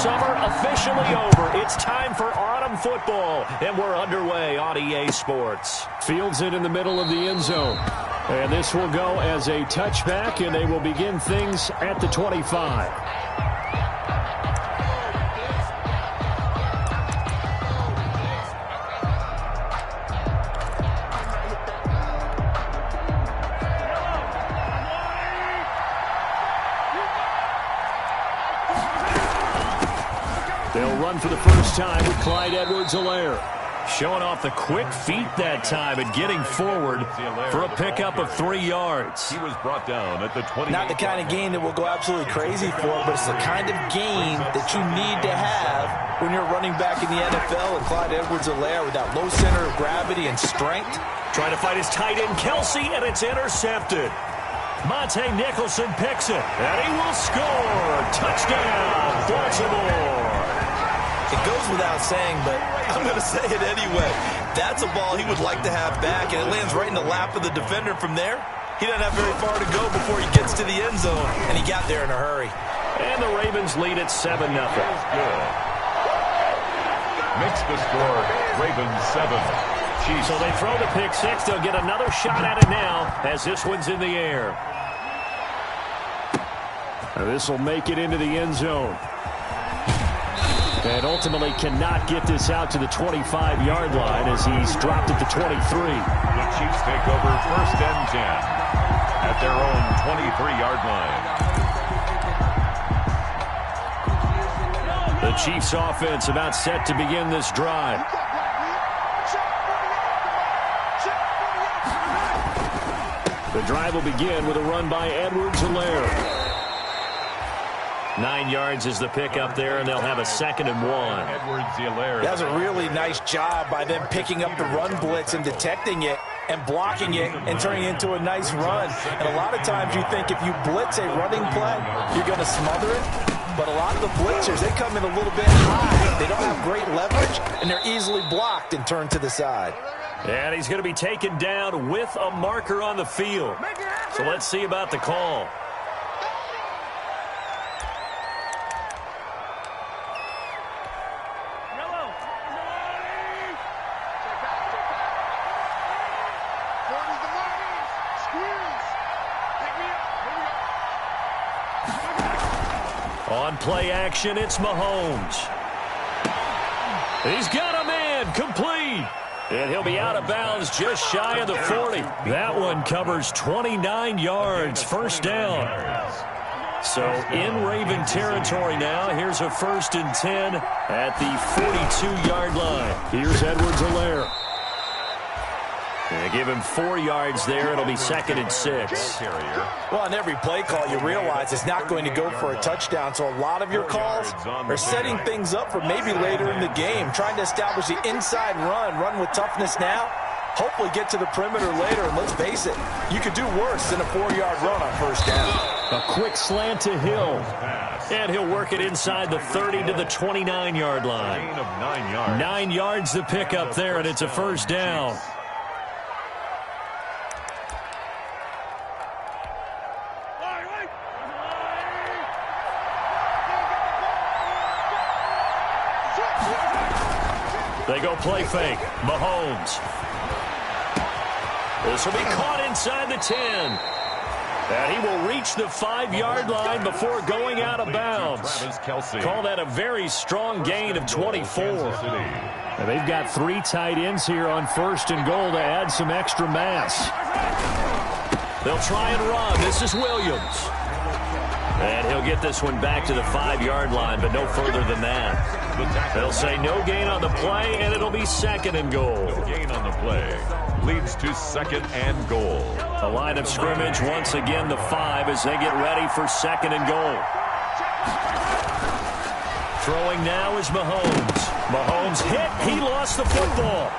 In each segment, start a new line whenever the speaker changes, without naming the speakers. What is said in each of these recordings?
summer officially over. It's time for autumn football, and we're underway on EA Sports.
Fields it in the middle of the end zone. And this will go as a touchback, and they will begin things at the 25. They'll run for the first time with Clyde Edwards-Helaire.
Showing off the quick feet that time and getting forward for a pickup of 3 yards.
He was brought down at the 20.
Not the kind of game that we'll go absolutely crazy for, but it's the kind of game that you need to have when you're running back in the NFL. And Clyde Edwards-Helaire with that low center of gravity and strength.
Trying to fight his tight end, Kelsey, and it's intercepted. Monte Nicholson picks it, and he will score. Touchdown, Baltimore.
It goes without saying, but I'm going to say it anyway. That's a ball he would like to have back, and it lands right in the lap of the defender from there. He doesn't have very far to go before he gets to the end zone, and he got there in a hurry.
And the Ravens lead at 7-0.
Makes the score, Ravens 7. Chiefs.
So they throw the pick six. They'll get another shot at it now as this one's in the air.
This will make it into the end zone. And ultimately cannot get this out to the 25-yard line as he's dropped at the 23.
The Chiefs take over 1st and 10 at their own 23-yard line.
The Chiefs offense about set to begin this drive.
The drive will begin with a run by Edwards-Helaire.
9 yards is the pickup there, and they'll have a 2nd and 1.
Edwards-Helaire.
That's a really nice job by them picking up the run blitz and detecting it and blocking it and turning it into a nice run. And a lot of times you think if you blitz a running play, you're going to smother it. But a lot of the blitzers, they come in a little bit high. They don't have great leverage, and they're easily blocked and turned to the side.
And he's going to be taken down with a marker on the field. So let's see about the call. On play action, it's Mahomes. He's got a man, complete. And he'll be out of bounds just shy of the 40. That one covers 29 yards, 1st down. So in Raven territory now, here's a 1st and 10 at the 42-yard line.
Here's Edwards-Helaire.
They give him 4 yards there. It'll be 2nd and 6.
Well, on every play call, you realize it's not going to go for a touchdown. So a lot of your calls are setting things up for maybe later in the game, trying to establish the inside run with toughness now, hopefully get to the perimeter later. And let's face it, you could do worse than a 4-yard run on 1st down.
A quick slant to Hill.
And he'll work it inside the 30 to the 29-yard line. 9 yards to pick up there, and it's a 1st down. They go play fake. Mahomes. This will be caught inside the 10. And he will reach the 5-yard line before going out of bounds. Call that a very strong gain of 24.
Now they've got 3 tight ends here on 1st and goal to add some extra mass.
They'll try and run. This is Williams. And he'll get this one back to the 5-yard line, but no further than that. They'll say no gain on the play, and it'll be 2nd and goal.
No gain on the play. Leads to 2nd and goal.
The line of scrimmage, once again, the 5 as they get ready for 2nd and goal. Throwing now is Mahomes. Mahomes hit. He lost the football.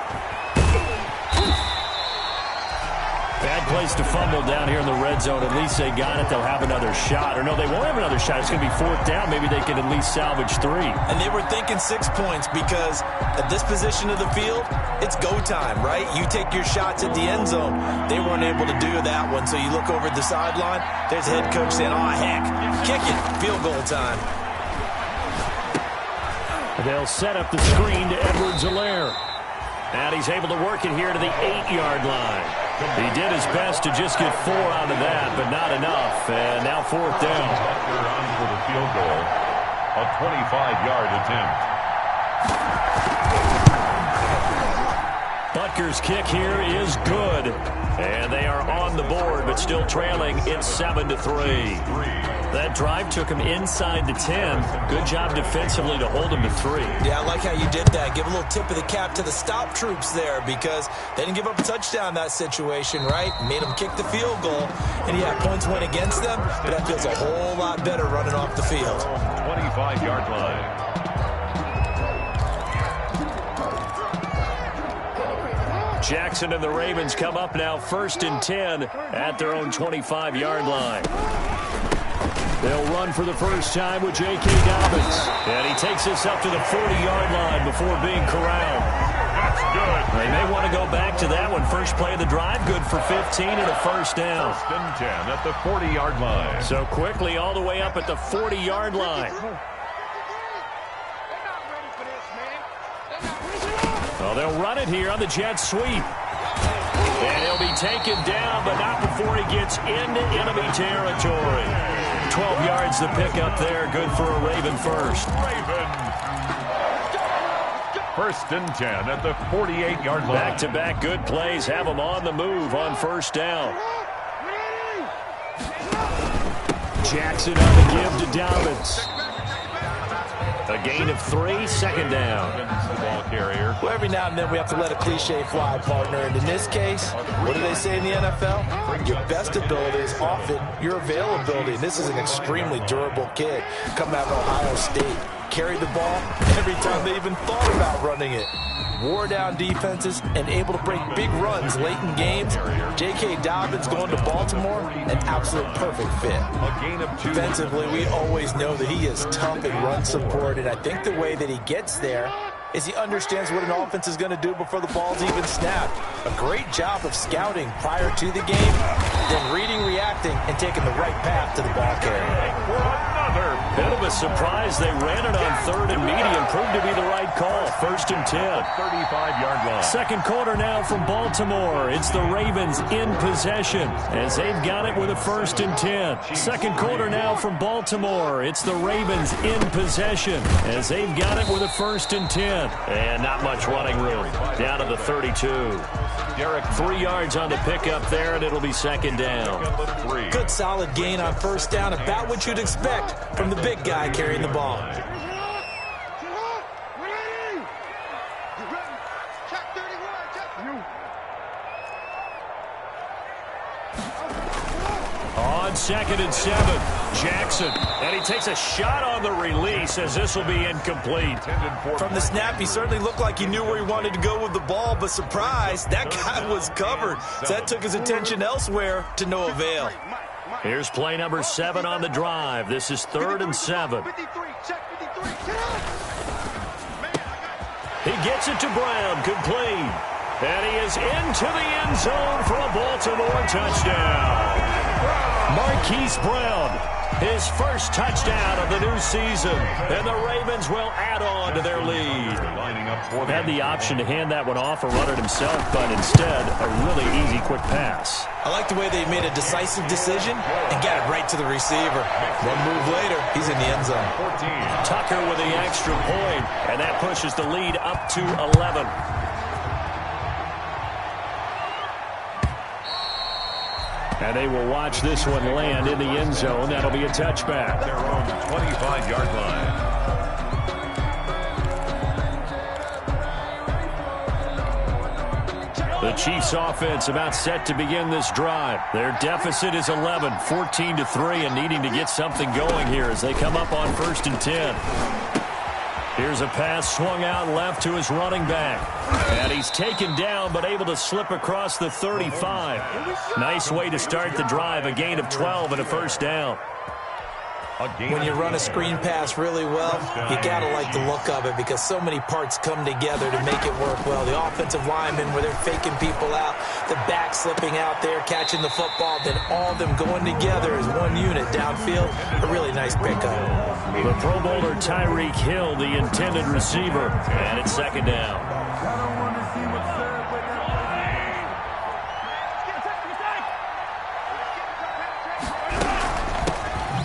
Bad place to fumble down here in the red zone. At least they got it. They'll have another shot. Or no, they won't have another shot. It's going to be 4th down. Maybe they can at least salvage 3.
And they were thinking 6 points because at this position of the field, it's go time, right? You take your shots at the end zone. They weren't able to do that one. So you look over at the sideline. There's head coach saying, oh, heck, kick it. Field goal time.
They'll set up the screen to Edwards-Helaire.
And he's able to work it here to the 8-yard line. He did his best to just get 4 out of that, but not enough. And now 4th down.
Butker on for the field goal. A 25-yard attempt.
Butker's kick here is good. And they are on the board, but still trailing. It's 7-3. That drive took him inside the 10. Good job defensively to hold him to 3.
Yeah, I like how you did that. Give a little tip of the cap to the stop troops there because they didn't give up a touchdown in that situation, right? Made them kick the field goal. And yeah, points went against them, but that feels a whole lot better running off the field.
25-yard line.
Jackson and the Ravens come up now 1st and 10 at their own 25-yard line.
They'll run for the first time with J.K. Dobbins.
And he takes this up to the 40-yard line before being corralled.
That's good.
They may want to go back to that one. First play of the drive, good for 15 and a first down.
1st and 10 at the 40-yard line.
So quickly all the way up at the 40-yard line. Well, they'll run it here on the jet sweep. And he'll be taken down, but not before he gets into enemy territory. 12 yards to pick up there. Good for a Raven first.
Raven. 1st and 10 at the 48-yard line.
Back-to-back good plays have them on the move on first down.
Jackson on the give to Dobbins.
A gain of 3, 2nd down.
The ball carrier.
Well, every now and then we have to let a cliche fly, partner. And in this case, what do they say in the NFL? Your best ability is often your availability. And this is an extremely durable kid coming out of Ohio State. Carried the ball every time they even thought about running it. Wore down defenses and able to break big runs late in games. J.K. Dobbins going to Baltimore, an absolute perfect fit.
A gain of 2.
Defensively, we always know that he is tough in run support, and I think the way that he gets there is he understands what an offense is going to do before the ball's even snapped. A great job of scouting prior to the game, then reading, reacting, and taking the right path to the ball carrier.
Another
Bit of a surprise. They ran it on 3rd and medium. Proved to be the right call. 1st and 10.
35-yard line.
Second quarter now from Baltimore. It's the Ravens in possession as they've got it with a 1st and 10. Second quarter now from Baltimore. It's the Ravens in possession as they've got it with a 1st and 10. And not much running room. Down to the 32.
Derek
3 yards on the pickup there, and it'll be 2nd down.
Good solid gain on first down. About what you'd expect from the big guy carrying the ball.
On 2nd and 7, Jackson. And he takes a shot on the release as this will be incomplete.
From the snap, he certainly looked like he knew where he wanted to go with the ball, but surprise, that guy was covered. So that took his attention elsewhere to no avail.
Here's play number 7 on the drive. This is 3rd and 7. He gets it to Brown, complete. And he is into the end zone for a Baltimore touchdown. Marquise Brown, his first touchdown of the new season. And the Ravens will add on to their lead. Had the option to hand that one off or run it himself, but instead, a really easy, quick pass.
I like the way they made a decisive decision and got it right to the receiver. One move later, he's in the end zone.
Tucker with the extra point, and that pushes the lead up to 11.
And they will watch this one land in the end zone. That'll be a touchback.
Their own 25-yard line.
The Chiefs offense about set to begin this drive. Their deficit is 11, 14-3, and needing to get something going here as they come up on 1st and 10. Here's a pass swung out left to his running back. And he's taken down but able to slip across the 35. Nice way to start the drive, a gain of 12 and a first down.
When you run a screen pass really well, you got to like the look of it because so many parts come together to make it work well. The offensive linemen, where they're faking people out, the back slipping out there, catching the football, then all of them going together as one unit downfield. A really nice pickup.
The Pro Bowler Tyreek Hill, the intended receiver, and it's second down.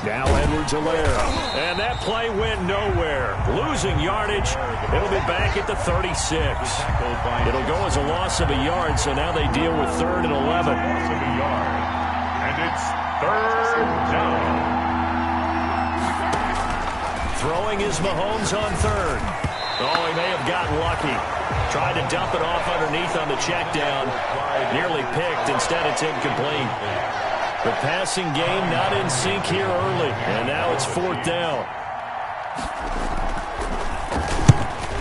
Now Edwards-Helaire. And that play went nowhere. Losing yardage. It'll be back at the 36. It'll go as a loss of a yard, so now they deal with 3rd and 11.
And it's 3rd down.
Throwing is Mahomes on 3rd. Oh, he may have gotten lucky. Tried to dump it off underneath on the check down. Nearly picked. Instead, it's incomplete. The passing game not in sync here early, and now it's 4th down.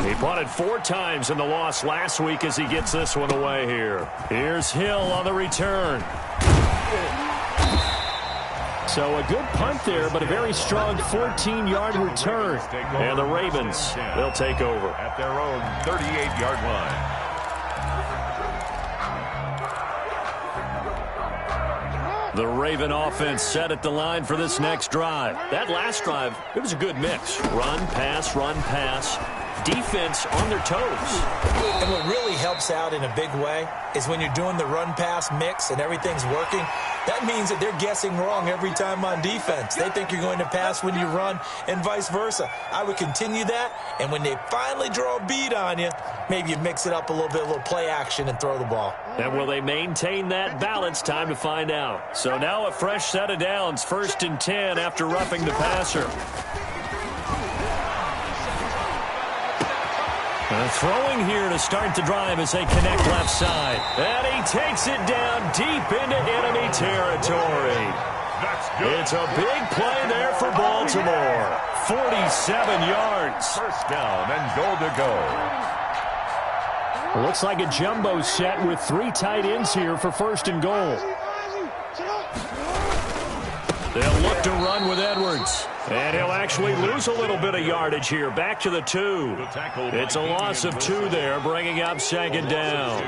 He punted 4 times in the loss last week as he gets this one away here. Here's Hill on the return.
So a good punt there, but a very strong 14-yard return.
And the Ravens, they'll take over
at their own 38-yard line.
The Raven offense set at the line for this next drive. That last drive, it was a good mix. Run, pass, defense on their toes.
And what really helps out in a big way is when you're doing the run-pass mix and everything's working, that means that they're guessing wrong every time on defense. They think you're going to pass when you run and vice versa. I would continue that, and when they finally draw a beat on you, maybe you mix it up a little play action and throw the ball.
And will they maintain that balance? Time to find out. So now a fresh set of downs, 1st and 10 after roughing the passer. Throwing here to start the drive as they connect left side. And he takes it down deep into enemy territory.
That's good.
It's a big play there for Baltimore. 47 yards.
1st down and goal to go.
Looks like a jumbo set with 3 tight ends here for 1st and goal.
They'll look to run with Edwards. And he'll actually lose a little bit of yardage here. Back to the 2. It's a loss of 2 there, bringing up 2nd down.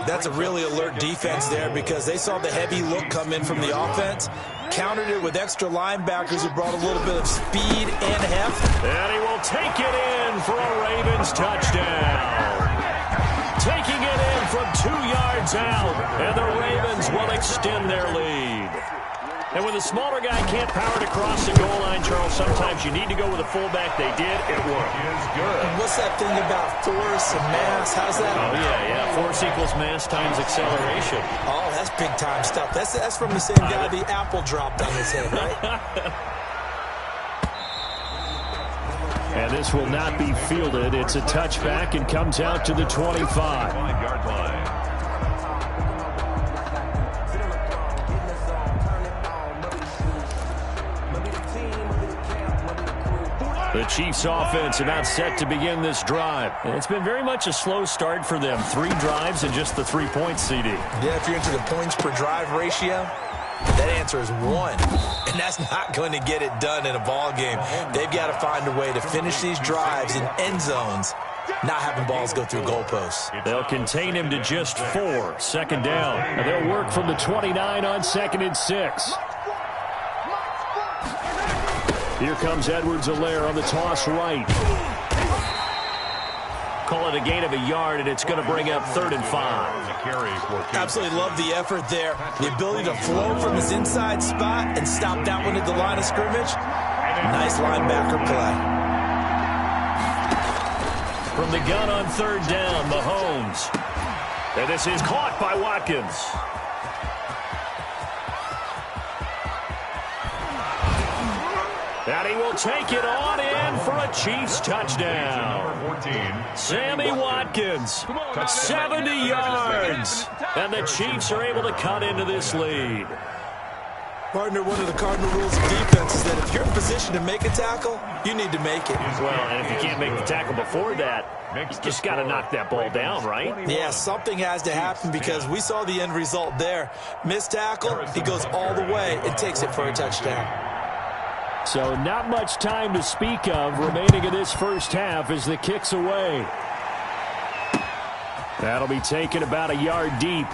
That's a really alert defense there because they saw the heavy look come in from the offense, countered it with extra linebackers who brought a little bit of speed and heft.
And he will take it in for a Ravens touchdown. Taking it in from 2 yards out, and the Ravens will extend their lead. And when the smaller guy can't power it across the goal line, Charles, sometimes you need to go with a fullback. They did. It worked.
Is good.
And what's that thing about force and mass? How's that?
Oh, yeah. Force equals mass times acceleration.
Oh, that's big-time stuff. That's from the same guy the apple dropped on his head, right?
And this will not be fielded. It's a touchback and comes out to the 25.
5-yard line.
The Chiefs offense about set to begin this drive. And it's been very much a slow start for them. 3 drives and just the 3 points, CD.
Yeah, if you're into the points per drive ratio, that answer is 1. And that's not going to get it done in a ball game. They've got to find a way to finish these drives in end zones, not having balls go through goalposts.
They'll contain him to just 4. 2nd down.
And they'll work from the 29 on 2nd and 6. Here comes Edwards-Helaire on the toss right.
Call it a gain of a yard, and it's going to bring up 3rd and 5.
Absolutely love the effort there. The ability to flow from his inside spot and stop that one at the line of scrimmage. Nice linebacker play.
From the gun on 3rd down, Mahomes. And this is caught by Watkins. And he will take it on in for a Chiefs touchdown.
14.
Sammy Watkins, 70 yards. And the Chiefs are able to cut into this lead.
Partner, one of the cardinal rules of defense is that if you're in position to make a tackle, you need to make it.
Well, and if you can't make the tackle before that, you just got to knock that ball down, right?
Yeah, something has to happen because we saw the end result there. Missed tackle, he goes all the way and takes it for a touchdown.
So not much time to speak of remaining in this first half as the kick's away. That'll be taken about a yard deep.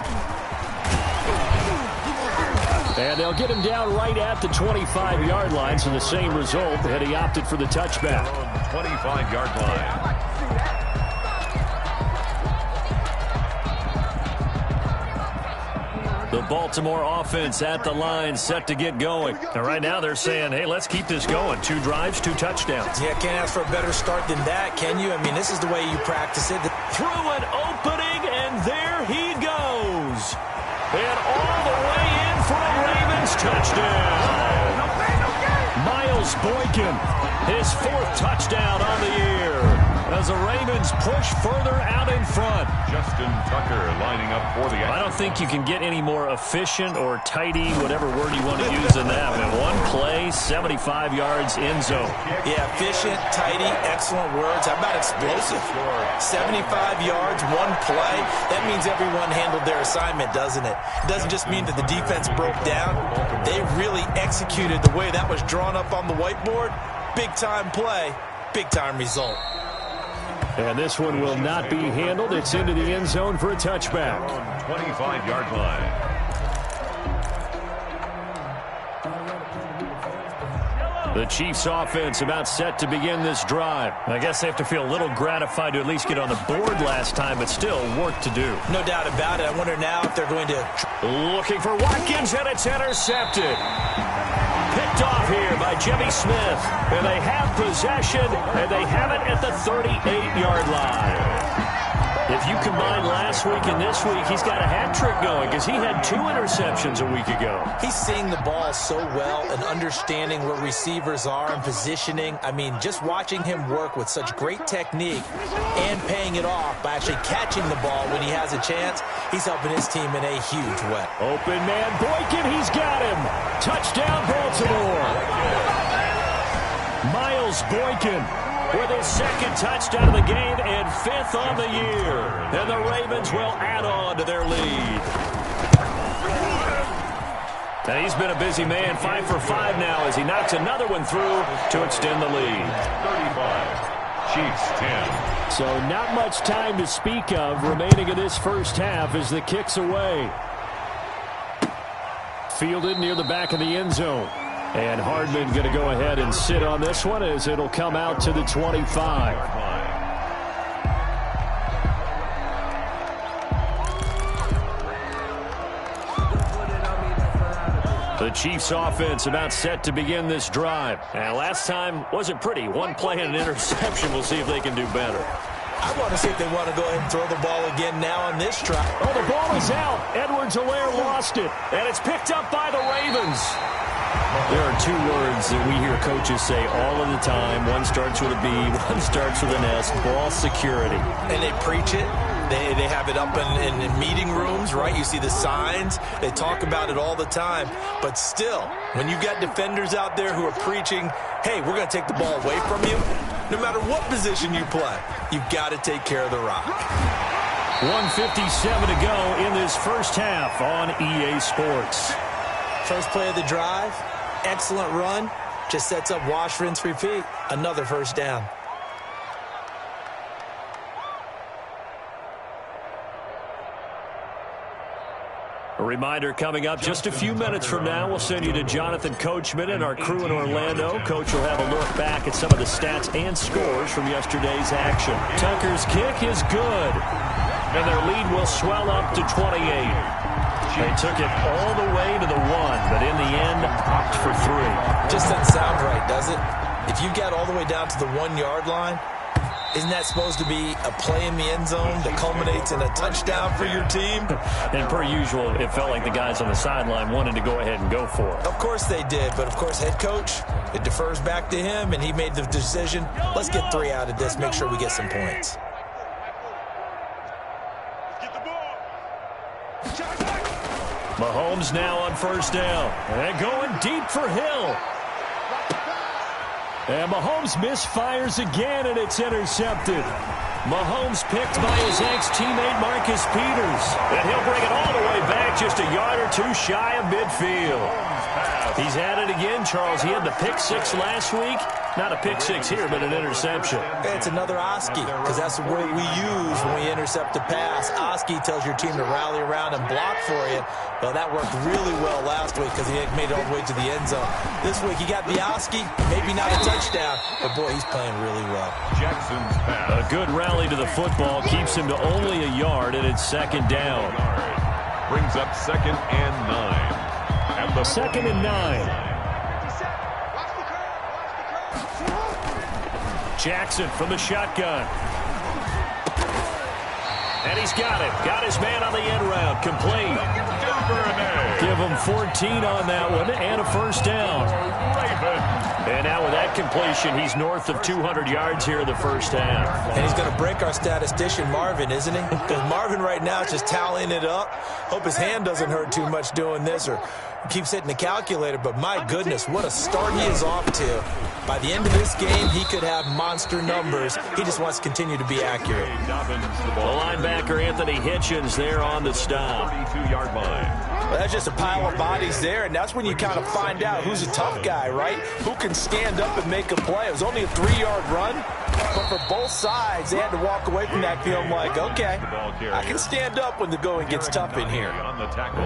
And they'll get him down right at the 25-yard line, so the same result had he opted for the touchback.
25-yard line.
The Baltimore offense at the line, set to get going. And right now they're saying, hey, let's keep this going. 2 drives, 2 touchdowns.
Yeah, can't ask for a better start than that, can you? I mean, this is the way you practice it.
Through an opening, and there he goes. And all the way in for a Ravens touchdown. Miles Boykin, his 4th touchdown on the year, as the Ravens push further out in front.
Justin Tucker lining up for the...
I don't think you can get any more efficient or tidy, whatever word you want to use in that. In one play, 75 yards in zone.
Yeah, efficient, tidy, excellent words. How about explosive? 75 yards, one play. That means everyone handled their assignment, doesn't it? It doesn't just mean that the defense broke down. They really executed the way that was drawn up on the whiteboard. Big-time play, big-time result.
And this one will not be handled. It's into the end zone for a touchback.
25-yard line.
The Chiefs offense about set to begin this drive. I guess they have to feel a little gratified to at least get on the board last time, but still work to do.
No doubt about it. I wonder now if they're going to...
Looking for Watkins, and it's intercepted. Picked off here by Jimmy Smith. And they have possession, and they have it at the 38-yard line. If you combine last week and this week, he's got a hat trick going because he had 2 interceptions a week ago.
He's seeing the ball so well and understanding where receivers are and positioning. I mean, just watching him work with such great technique and paying it off by actually catching the ball when he has a chance, he's helping his team in a huge way.
Open man, Boykin, he's got him. Touchdown, Baltimore. Miles Boykin with his 2nd touchdown of the game and 5th on the year. And the Ravens will add on to their lead. And he's been a busy man, 5 for 5 now as he knocks another one through to extend the lead.
35. Chiefs 10.
So not much time to speak of remaining in this first half as the kick's away. Fielded near the back of the end zone. And Hardman going to go ahead and sit on this one as it'll come out to the 25. The Chiefs offense about set to begin this drive. And last time wasn't pretty. 1 play and an interception. We'll see if they can do better.
I want to see if they want to go ahead and throw the ball again now on this try.
Oh, the ball is out. Edwards-Helaire lost it. And it's picked up by the Ravens. There are 2 words that we hear coaches say all of the time. One starts with a B, one starts with an S, ball security.
And they preach it. They have it up in meeting rooms, right? You see the signs. They talk about it all the time. But still, when you got defenders out there who are preaching, hey, we're going to take the ball away from you, no matter what position you play, you've got to take care of the rock.
1:57 to go in this first half on EA Sports.
First play of the drive, excellent run, just sets up wash, rinse, repeat. Another first down.
A reminder coming up just a few minutes from now, we'll send you to Jonathan Coachman and our crew in Orlando. Coach will have a look back at some of the stats and scores from yesterday's action. Tucker's kick is good, and their lead will swell up to 28. They took it all the way to the 1, but in the end, opt for 3.
Just doesn't sound right, does it? If you got all the way down to the 1-yard line, isn't that supposed to be a play in the end zone that culminates in a touchdown for your team?
And per usual, it felt like the guys on the sideline wanted to go ahead and go for it.
Of course they did, but of course head coach, it defers back to him, and he made the decision, let's get 3 out of this, make sure we get some points.
Mahomes now on first down. And going deep for Hill. And Mahomes misfires again, and it's intercepted. Mahomes picked by his ex-teammate Marcus Peters. And he'll bring it all the way back just a yard or 2 shy of midfield.
pass.
He's at it again, Charles. He had the pick six last week. Not a pick six here, but an interception.
It's another Oski, because that's the word we use when we intercept a pass. Oski tells your team to rally around and block for you. Well, that worked really well last week because he made it all the way to the end zone. This week, he got the Oski, maybe not a touchdown, but, boy, he's playing really well.
Jackson's pass.
A good rally to the football keeps him to only a yard, and it's second down.
Brings up 2nd and 9. At the
2nd and 9. Jackson from the shotgun. And he's got it. Got his man on the end route. Complete. Give him 14 on that one and a first down. And now with that completion, he's north of 200 yards here in the first half.
And he's going to break our statistician, Marvin, isn't he? Because Marvin right now is just tallying it up. Hope his hand doesn't hurt too much doing this or keeps hitting the calculator. But my goodness, what a start he is off to. By the end of this game, he could have monster numbers. He just wants to continue to be accurate.
The linebacker, Anthony Hitchens, there on the stop.
32-yard line.
Well, that's just a pile of bodies there, and that's when you kind of find out who's a tough guy, right? Who can stand up and make a play. It was only a 3-yard run, but for both sides, they had to walk away from that feeling like, okay, I can stand up when the going gets tough in here.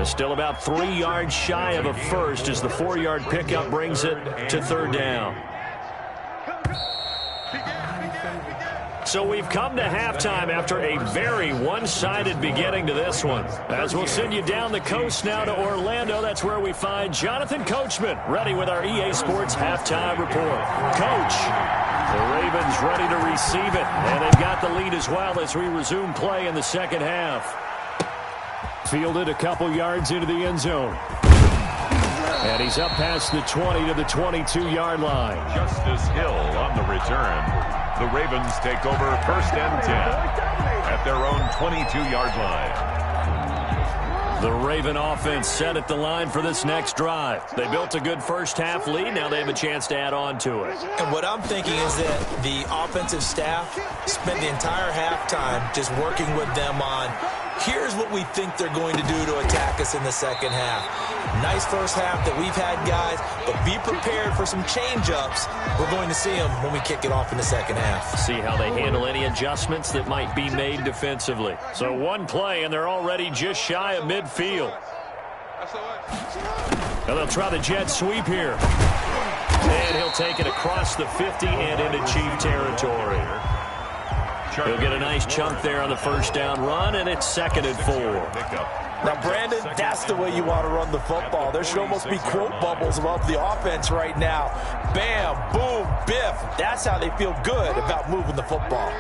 Still about 3 yards shy of a first as the 4-yard pickup brings it to third down. So we've come to halftime after a very one-sided beginning to this one. As we'll send you down the coast now to Orlando, that's where we find Jonathan Coachman ready with our EA Sports Halftime Report. Coach, the Ravens ready to receive it, and they've got the lead as well as we resume play in the second half. Fielded a couple yards into the end zone. And he's up past the 20 to the 22-yard line.
Justice Hill on the return. The Ravens take over 1st and 10 at their own 22-yard line.
The Raven offense set at the line for this next drive. They built a good first-half lead. Now they have a chance to add on to it.
And what I'm thinking is that the offensive staff spent the entire halftime just working with them on, here's what we think they're going to do to attack us in the second half. Nice first half that we've had, guys, but be prepared for some change-ups. We're going to see them when we kick it off in the second half.
See how they handle any adjustments that might be made defensively. So one play, and they're already just shy of midfield. Now they'll try the jet sweep here. And he'll take it across the 50 and into Chief territory. He'll get a nice chunk there on the first down run, and it's 2nd and 4.
Now, Brandon, that's the way you want to run the football. There should almost be quote bubbles above the offense right now. Bam, boom, biff. That's how they feel good about moving the football.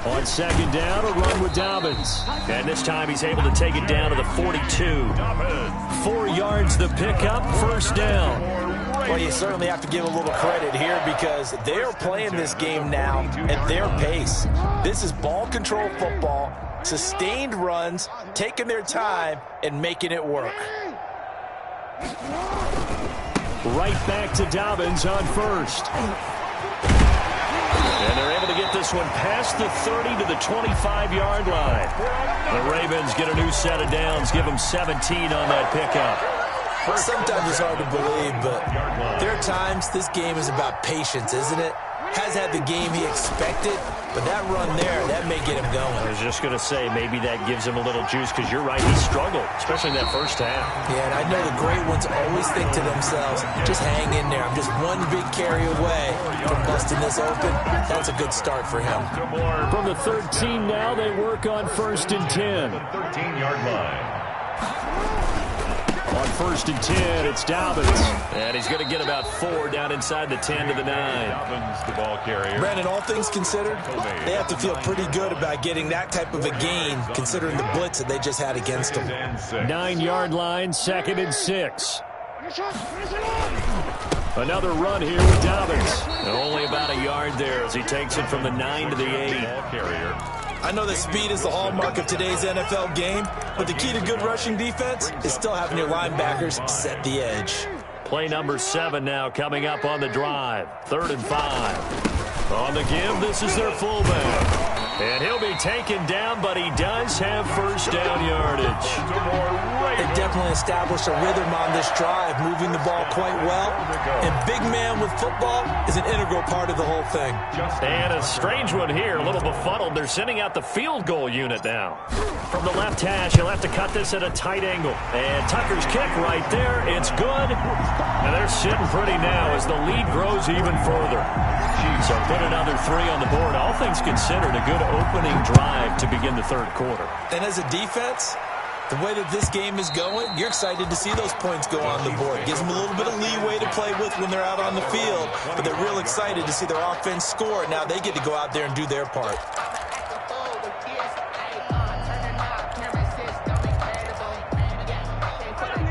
On second down, a run with Dobbins. And this time he's able to take it down to the 42. 4 yards the pickup, first down.
Well, you certainly have to give a little credit here because they're playing this game now at their pace. This is ball control football, sustained runs, taking their time, and making it work.
Right back to Dobbins on first. And they're able to get this one past the 30 to the 25-yard line. The Ravens get a new set of downs, give them 17 on that pickup.
Sometimes it's hard to believe, but there are times this game is about patience, isn't it? Has had the game he expected, but that run there, that may get him going.
I was just going to say, maybe that gives him a little juice, because you're right, he struggled, especially in that first half.
Yeah, and I know the great ones always think to themselves, just hang in there. I'm just one big carry away from busting this open. That's a good start for him.
From the 13 now, they work on 1st and 10.
13-yard line.
On 1st and 10, it's Dobbins. And he's going to get about 4 down inside the 10 to the 9.
Dobbins, the ball carrier.
Brandon, all things considered, they have to feel pretty good about getting that type of a gain, considering the blitz that they just had against them.
9-yard line, 2nd and 6. Another run here with Dobbins. Only about a yard there as he takes it from the 9 to the 8.
Ball carrier.
I know that speed is the hallmark of today's NFL game, but the key to good rushing defense is still having your linebackers set the edge.
Play number 7 now coming up on the drive. 3rd and 5. On the give, this is their fullback. And he'll be taken down, but he does have first down yardage.
They definitely established a rhythm on this drive, moving the ball quite well. And big man with football is an integral part of the whole thing.
And a strange one here, a little befuddled. They're sending out the field goal unit now. From the left hash, he'll have to cut this at a tight angle. And Tucker's kick right there. It's good. And they're sitting pretty now as the lead grows even further. So put another 3 on the board. All things considered, a good opening drive to begin the third quarter.
And as a defense, the way that this game is going, you're excited to see those points go on the board. Gives them a little bit of leeway to play with when they're out on the field, but they're real excited to see their offense score. Now they get to go out there and do their part.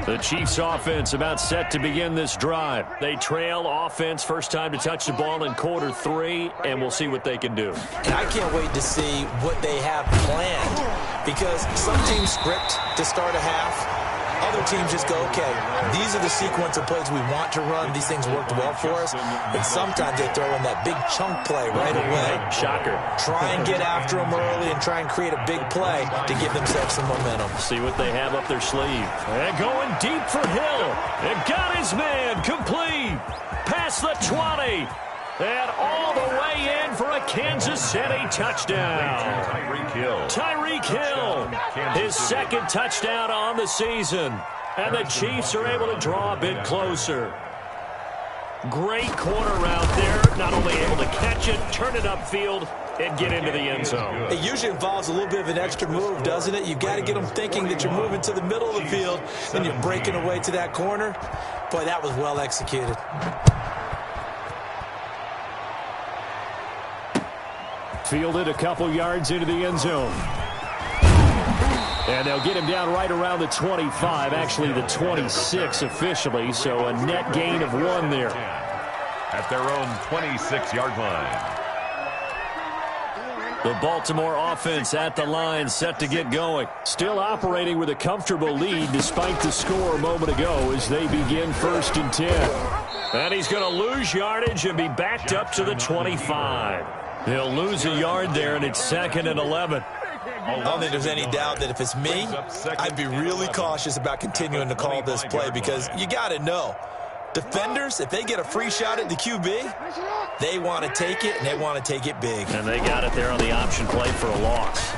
The Chiefs offense about set to begin this drive. They trail offense, first time to touch the ball in quarter 3, and we'll see what they can do.
And I can't wait to see what they have planned, because some teams script to start a half. Other teams just go, okay, these are the sequence of plays we want to run. These things worked well for us. And sometimes they throw in that big chunk play right away.
Shocker.
Try and get after them early and try and create a big play to give themselves some momentum.
See what they have up their sleeve. And going deep for Hill. And got his man complete. Past the 20. And all the way in for a Kansas City touchdown. Tyreek Hill, his second touchdown on the season. And the Chiefs are able to draw a bit closer. Great corner route there. Not only able to catch it, turn it upfield, and get into the end zone.
It usually involves a little bit of an extra move, doesn't it? You've got to get them thinking that you're moving to the middle of the field, and you're breaking away to that corner. Boy, that was well executed.
Fielded a couple yards into the end zone. And they'll get him down right around the 25, actually the 26 officially, so a net gain of 1 there.
At their own 26-yard line.
The Baltimore offense at the line, set to get going. Still operating with a comfortable lead despite the score a moment ago as they begin 1st and 10. And he's going to lose yardage and be backed up to the 25. He'll lose a yard there, and it's 2nd and 11.
I don't think there's any doubt that if it's me, I'd be really cautious about continuing to call this play, because you got to know, defenders, if they get a free shot at the QB, they want to take it, and they want to take it big.
And they got it there on the option play for a loss.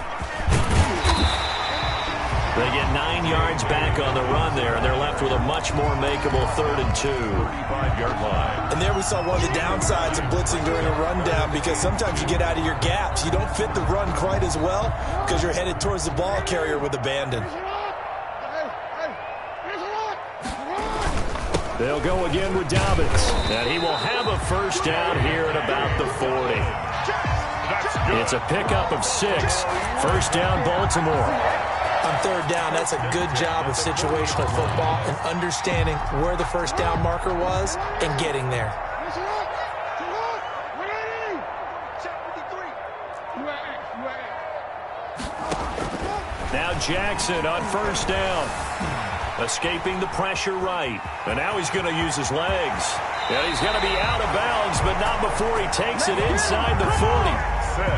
They get 9 yards back on the run there, and they're left with a much more makeable 3rd and 2.
35-yard line.
And there we saw one of the downsides of blitzing during a rundown, because sometimes you get out of your gaps. You don't fit the run quite as well because you're headed towards the ball carrier with abandon.
They'll go again with Dobbins, and he will have a first down here at about the 40. It's a pickup of 6. First down, Baltimore.
On 3rd down, that's a good job of situational football and understanding where the first down marker was and getting there.
Now Jackson on first down. Escaping the pressure right. And now he's going to use his legs. And he's going to be out of bounds, but not before he takes it inside the 40.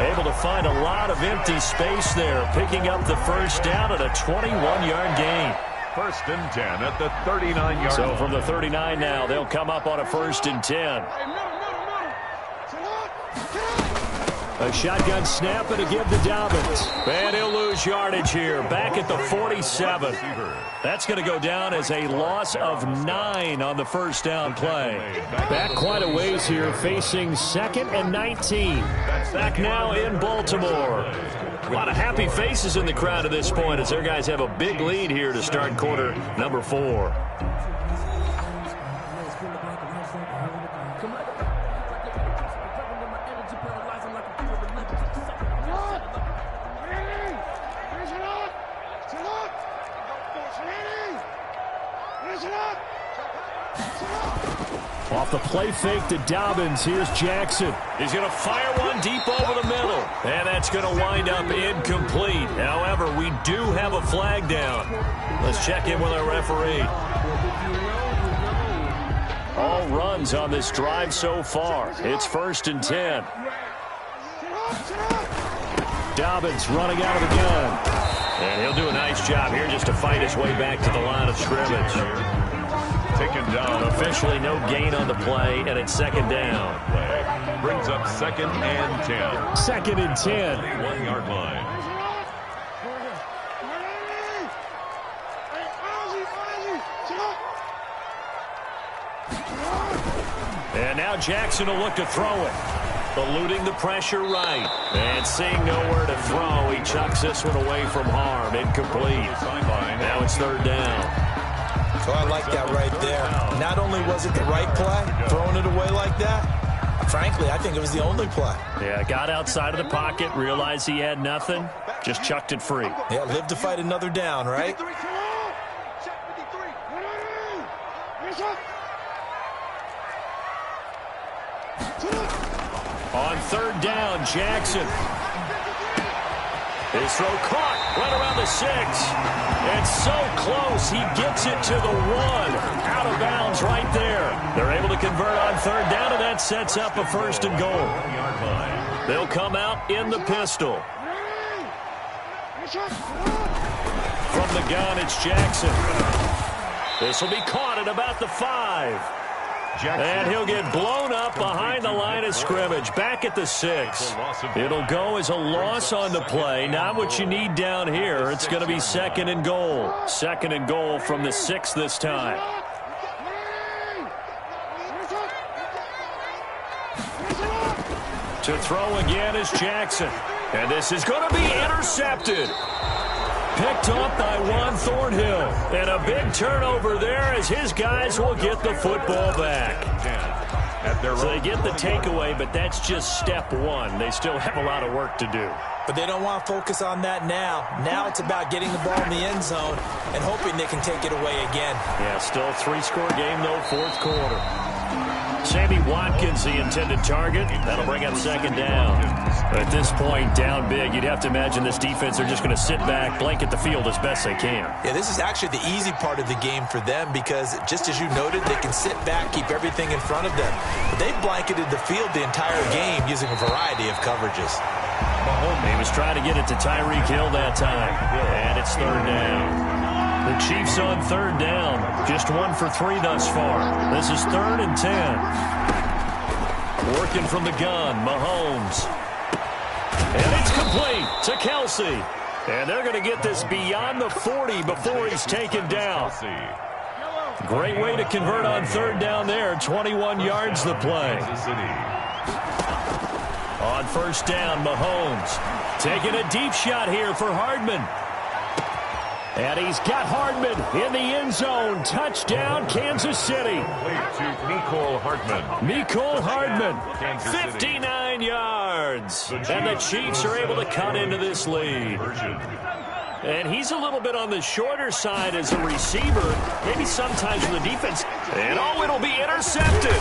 Able to find a lot of empty space there, picking up the first down at a 21-yard gain.
1st and 10 at the 39-yard line.
So from the 39 now, they'll come up on a 1st and 10. A shotgun snap and a give to Dobbins. And he'll lose yardage here, back at the 47. That's going to go down as a loss of 9 on the first down play. Back quite a ways here, facing 2nd and 19. Back now in Baltimore. A lot of happy faces in the crowd at this point as their guys have a big lead here to start quarter number 4. Off the play fake to Dobbins, here's Jackson. He's going to fire one deep over the middle. And that's going to wind up incomplete. However, we do have a flag down. Let's check in with our referee. All runs on this drive so far. It's 1st and 10. Dobbins running out of the gun. And he'll do a nice job here just to fight his way back to the line of scrimmage.
Taken down.
Officially no gain on the play, and it's second down.
Brings up 2nd and 10.
2nd and 10.
1-yard line.
And now Jackson will look to throw it. Eluding the pressure right. And seeing nowhere to throw, he chucks this one away from harm. Incomplete. Now it's 3rd down.
So I like that right there. Not only was it the right play, throwing it away like that, frankly, I think it was the only play.
Yeah, got outside of the pocket, realized he had nothing, just chucked it free.
Yeah, live to fight another down, right?
On 3rd down, Jackson. His throw caught right around the 6. And so close, he gets it to the 1. Out of bounds right there. They're able to convert on 3rd down, and that sets up a 1st and goal. They'll come out in the pistol. From the gun, it's Jackson. This will be caught at about the 5. And he'll get blown up behind the line of scrimmage, back at the 6. It'll go as a loss on the play. Not what you need down here. It's going to be 2nd and goal. 2nd and goal from the 6 this time. To throw again is Jackson. And this is going to be intercepted. Picked off by Juan Thornhill. And a big turnover there as his guys will get the football back. So they get the takeaway, but that's just step 1. They still have a lot of work to do.
But they don't want to focus on that now. Now it's about getting the ball in the end zone and hoping they can take it away again.
Yeah, still a 3-score game, though, 4th quarter. Sammy Watkins, the intended target. That'll bring up 2nd down. At this point, down big, you'd have to imagine this defense are just going to sit back, blanket the field as best they can.
Yeah, this is actually the easy part of the game for them because, just as you noted, they can sit back, keep everything in front of them. But they've blanketed the field the entire game using a variety of coverages.
He was trying to get it to Tyreek Hill that time. And it's 3rd down. The Chiefs on 3rd down. Just 1 for 3 thus far. This is 3rd and 10. Working from the gun, Mahomes. And it's complete to Kelce. And they're going to get this beyond the 40 before he's taken down. Great way to convert on 3rd down there. 21 yards the play. On 1st down, Mahomes. Taking a deep shot here for Hardman. And he's got Hardman in the end zone. Touchdown, Kansas City.
Mecole Hardman.
Mecole Hardman, 59 yards. And the Chiefs are able to cut into this lead. And he's a little bit on the shorter side as a receiver. Maybe sometimes with the defense. And it'll be intercepted.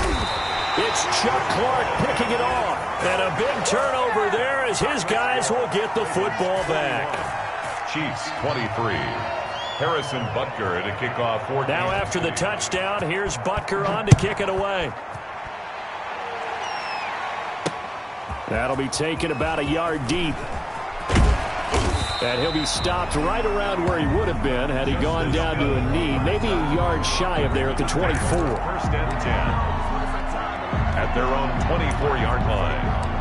It's Chuck Clark picking it off. And a big turnover there as his guys will get the football back.
Chiefs 23. Harrison Butker at a kickoff 14.
Now after the touchdown, here's Butker on to kick it away. That'll be taken about a yard deep. And he'll be stopped right around where he would have been had he gone down to a knee, maybe a yard shy of there at the 24.
1st and 10. At their own 24-yard line.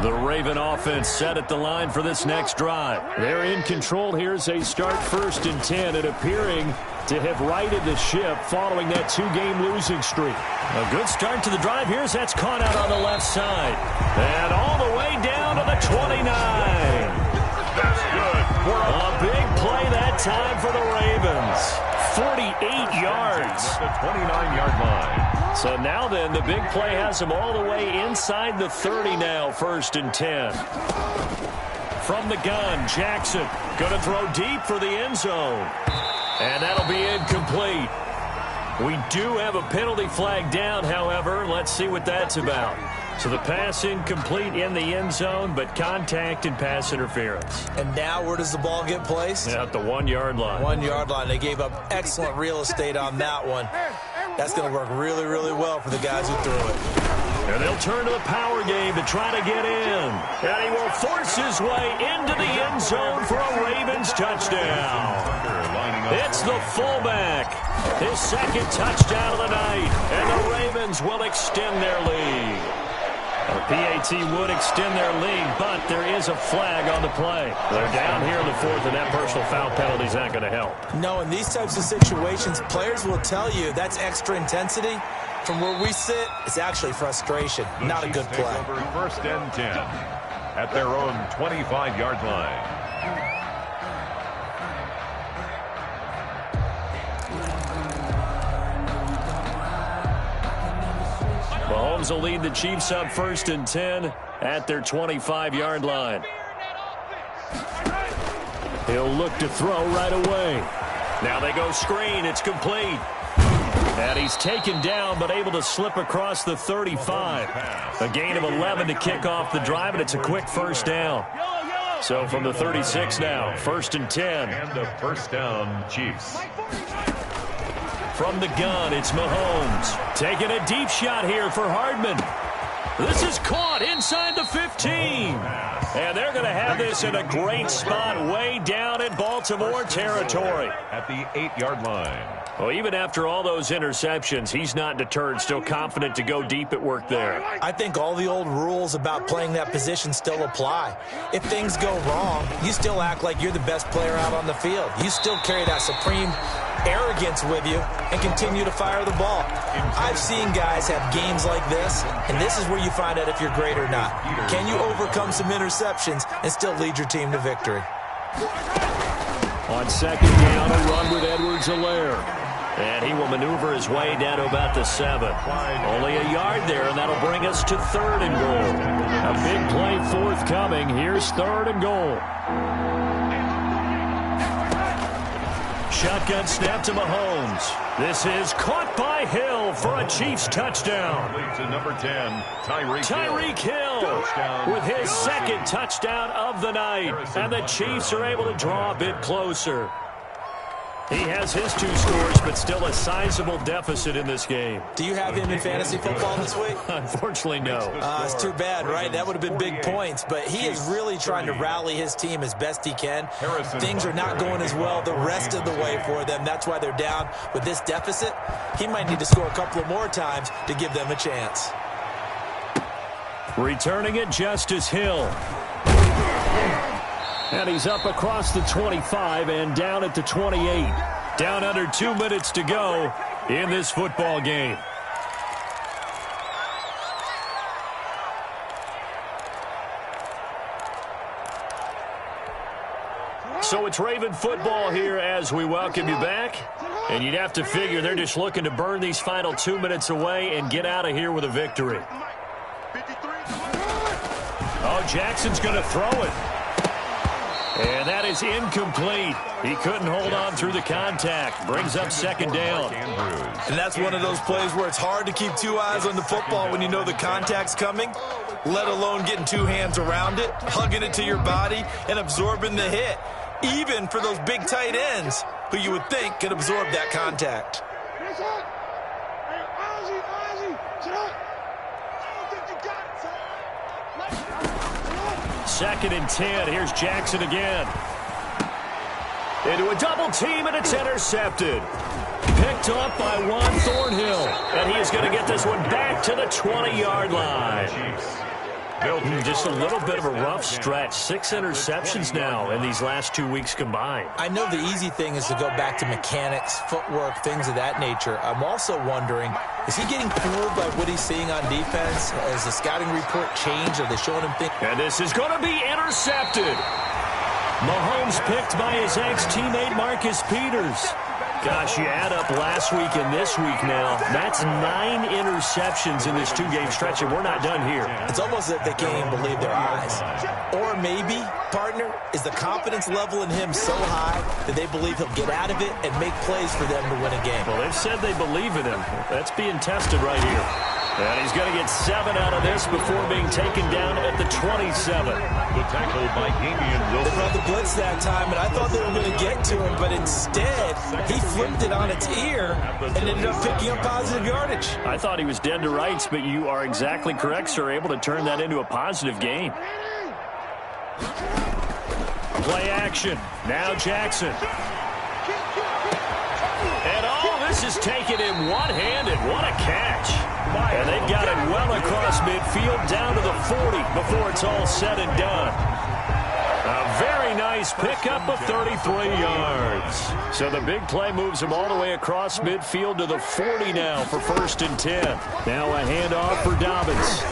The Raven offense set at the line for this next drive. They're in control here as they start 1st and 10 and appearing to have righted the ship following that 2-game losing streak. A good start to the drive here as that's caught out on the left side. And all the way down to the 29.
That's good.
A big play that time for the Ravens. 48 yards.
The 29-yard line.
So now then, the big play has them all the way inside the 30 now, 1st and 10. From the gun, Jackson going to throw deep for the end zone. And that'll be incomplete. We do have a penalty flag down, however. Let's see what that's about. So the pass incomplete in the end zone, but contact and pass interference.
And now where does the ball get placed?
Yeah, at the 1-yard line.
1-yard line. They gave up excellent real estate on that one. That's going to work really, really well for the guys who threw it.
And they'll turn to the power game to try to get in. And he will force his way into the end zone for a Ravens touchdown. It's the fullback. His second touchdown of the night. And the Ravens will extend their lead. The PAT would extend their lead, but there is a flag on the play. They're down here in the fourth, and that personal foul penalty is not going to help.
No, in these types of situations, players will tell you that's extra intensity. From where we sit, it's actually frustration, not a good play.
Over first and 10 at their own 25-yard line.
Mahomes will lead the Chiefs up first and 10 at their 25-yard line. He'll look to throw right away. Now they go screen. It's complete. And he's taken down but able to slip across the 35. A gain of 11 to kick off the drive, and it's a quick first down. So from the 36 now, first and 10.
And the first down, Chiefs.
From the gun, it's Mahomes. Taking a deep shot here for Hardman. This is caught inside the 15. And they're going to have this in a great spot way down in Baltimore territory.
At the 8-yard line.
Well, even after all those interceptions, he's not deterred, still confident to go deep at work there.
I think all the old rules about playing that position still apply. If things go wrong, you still act like you're the best player out on the field. You still carry that supreme arrogance with you and continue to fire the ball. I've seen guys have games like this, and this is where you find out if you're great or not. Can you overcome some interceptions and still lead your team to victory?
On second down, a run with Edwards-Helaire. And he will maneuver his way down to about the 7. Only a yard there, and that'll bring us to third and goal. A big play forthcoming. Here's third and goal. Shotgun snap to Mahomes. This is caught by Hill for a Chiefs touchdown.
To number 10,
Tyreek Hill with his second touchdown of the night. And the Chiefs are able to draw a bit closer. He has his 2 scores, but still a sizable deficit in this game.
Do you have him in fantasy football this week?
Unfortunately, no.
It's too bad, right? That would have been big points, but he is really trying to rally his team as best he can. Things are not going as well the rest of the way for them. That's why they're down with this deficit. He might need to score a couple of more times to give them a chance.
Returning it, Justice Hill. And he's up across the 25 and down at the 28. Down under 2 minutes to go in this football game. So it's Raven football here as we welcome you back. And you'd have to figure they're just looking to burn these final 2 minutes away and get out of here with a victory. Oh, Jackson's going to throw it. And that is incomplete. He couldn't hold on through the contact. Brings up second down.
And that's one of those plays where it's hard to keep 2 eyes on the football when you know the contact's coming, let alone getting 2 hands around it, hugging it to your body, and absorbing the hit, even for those big tight ends who you would think could absorb that contact.
Second and 10. Here's Jackson again. Into a double team, and it's intercepted. Picked up by Juan Thornhill. And he is going to get this one back to the 20-yard line. Just a little bit of a rough stretch. 6 interceptions now in these last 2 weeks combined.
I know the easy thing is to go back to mechanics, footwork, things of that nature. I'm also wondering, is he getting fooled by what he's seeing on defense? Has the scouting report changed? Are they showing him things?
And this is going to be intercepted. Mahomes picked by his ex-teammate Marcus Peters. Gosh, you add up last week and this week now. That's 9 interceptions in this 2-game stretch, and we're not done here.
It's almost that they can't even believe their eyes. Or maybe partner is the confidence level in him so high that they believe he'll get out of it and make plays for them to win a game.
Well, they've said they believe in him. That's being tested right here. And he's going to get 7 out of this before being taken down at the 27.
The tackle by Damian
They
Wilson.
brought the blitz that time, and I thought they were going to get to him, but instead, he flipped it on its ear and ended up picking up positive yardage.
I thought he was dead to rights, but you are exactly correct, sir. Able to turn that into a positive gain. Play action. Now Jackson. And all this is taken in one-handed. What a catch. And they've got it well across midfield down to the 40 before it's all said and done. A very nice pickup of 33 yards. So the big play moves him all the way across midfield to the 40 now for 1st and 10. Now a handoff for Dobbins.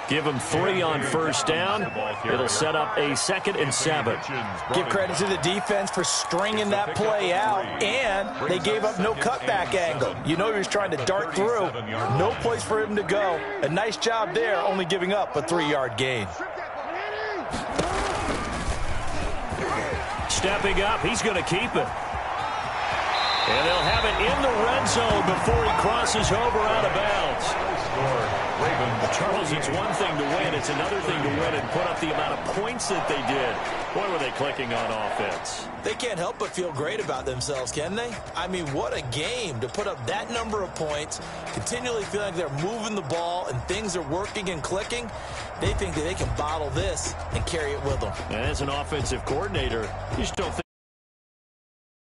Give him 3 on 1st down. It'll set up a 2nd and 7.
Give credit to the defense for stringing that play out, and they gave up no cutback angle. You know he was trying to dart through. No place for him to go. A nice job there, only giving up a 3-yard gain.
Stepping up, he's going to keep it. And they'll have it in the red zone before he crosses over out of bounds. Charles, it's one thing to win. It's another thing to win and put up the amount of points that they did. Boy, were they clicking on offense.
They can't help but feel great about themselves, can they? I mean, what a game to put up that number of points, continually feeling like they're moving the ball and things are working and clicking. They think that they can bottle this and carry it with them.
And as an offensive coordinator, you just don't think